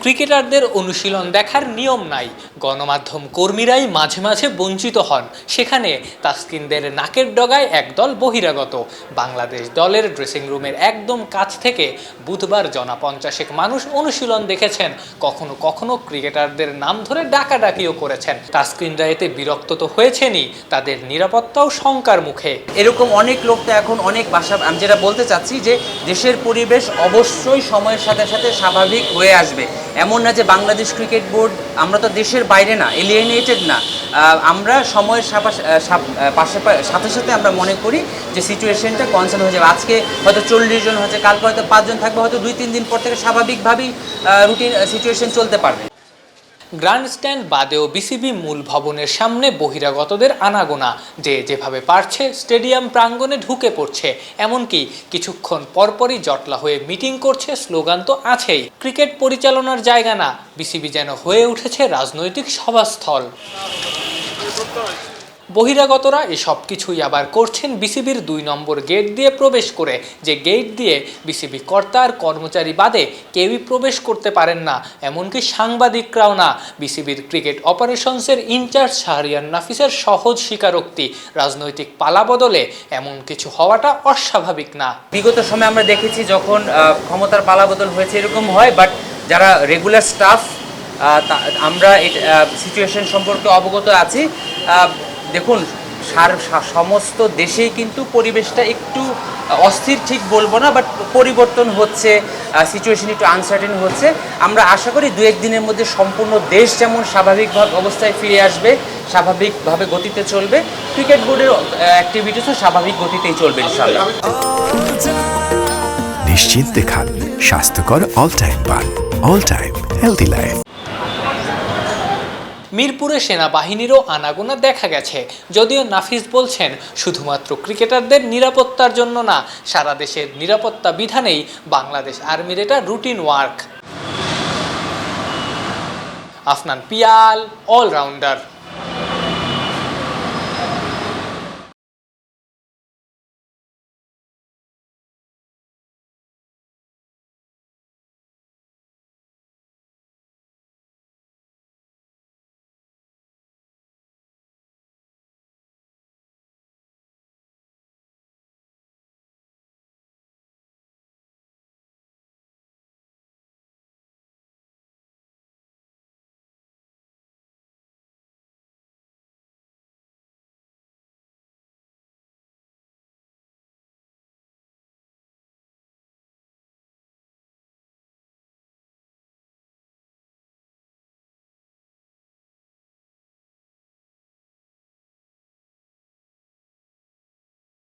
ক্রিকেটারদের অনুশীলন দেখার নিয়ম নাই, গণমাধ্যম কর্মীরাই মাঝে মাঝে বঞ্চিত হন। সেখানে তাসকিনদের নাকের ডগায় একদল বহিরাগত। বাংলাদেশ দলের ড্রেসিং রুমের একদম কাছ থেকে বুধবার জনা 50 মানুষ অনুশীলন দেখেছেন। কখনো কখনো ক্রিকেটারদের নাম ধরে ডাকাডাকিও করেছেন। তাসকিনরা এতে বিরক্ত তো হয়েছেনই, তাদের নিরাপত্তাও শঙ্কার মুখে। এরকম অনেক লোক তো এখন অনেক বাসা, আমি যেটা বলতে চাচ্ছি যে দেশের পরিবেশ অবশ্যই সময়ের সাথে সাথে স্বাভাবিক হয়ে আসবে। এমন না যে বাংলাদেশ ক্রিকেট বোর্ড, আমরা তো দেশের বাইরে না, এলিয়েনেটেড না। আমরা সময়ের সাথে সাথে আমরা মনে করি যে সিচুয়েশনটা কনসার্ন হয়ে যাবে। আজকে হয়তো 40 জন হচ্ছে, কালকে হয়তো 5 জন থাকবে, হয়তো 2-3 দিন পর থেকে স্বাভাবিকভাবেই রুটিন সিচুয়েশন চলতে পারবে। গ্র্যান্ডস্ট্যান্ড বাদেও বিসিবি মূল ভবনের সামনে বহিরাগতদের আনাগোনা, যে যেভাবে পারছে স্টেডিয়াম প্রাঙ্গণে ঢুকে পড়ছে। এমনকি কিছুক্ষণ পরপরই জটলা হয়ে মিটিং করছে, স্লোগান তো আছেই। ক্রিকেট পরিচালনার জায়গা না, বিসিবি যেন হয়ে উঠেছে রাজনৈতিক সভাস্থল। বহিরাগতরা এসব কিছুই আবার করছেন বিসিবির 2 নম্বর গেট দিয়ে প্রবেশ করে, যে গেট দিয়ে বিসিবি কর্তা আর কর্মচারী বাদে কেউই প্রবেশ করতে পারেন না, এমনকি সাংবাদিকরাও না। বিসিবির ক্রিকেট অপারেশনসের ইনচার্জ শাহরিয়ার নাফিসের সহজ স্বীকারোক্তি, রাজনৈতিক পালাবদলে এমন কিছু হওয়াটা অস্বাভাবিক না। বিগত সময়ে আমরা দেখেছি যখন ক্ষমতার পালাবদল হয়েছে এরকম হয়, বাট যারা রেগুলার স্টাফ আমরা সিচুয়েশন সম্পর্কে অবগত আছি। দেখুন, সমস্ত দেশেই কিন্তু পরিবেশটা একটু অস্থির ঠিক বলবো না, বাট পরিবর্তন হচ্ছে, সিচুয়েশন একটু আনসার্টেন হচ্ছে। আমরা আশা করি 2-1 দিনের মধ্যে সম্পূর্ণ দেশ যেমন স্বাভাবিক অবস্থায় ফিরে আসবে, স্বাভাবিকভাবে গতিতে চলবে, ক্রিকেট বোর্ডের অ্যাক্টিভিটিসও স্বাভাবিক গতিতেই চলবে ইনশাআল্লাহ। নিশ্চিন্তে খান স্বাস্থ্যকর অল টাইম পান, অল টাইম হেলদি লাইফ। মিরপুরে সেনাবাহিনীরও আনাগোনা দেখা গেছে, যদিও নাফিস বলছেন শুধুমাত্র ক্রিকেটারদের নিরাপত্তার জন্য না, সারা দেশের নিরাপত্তা বিধানেই বাংলাদেশ আর্মির এটা routine work. Afnan Piyal, allrounder.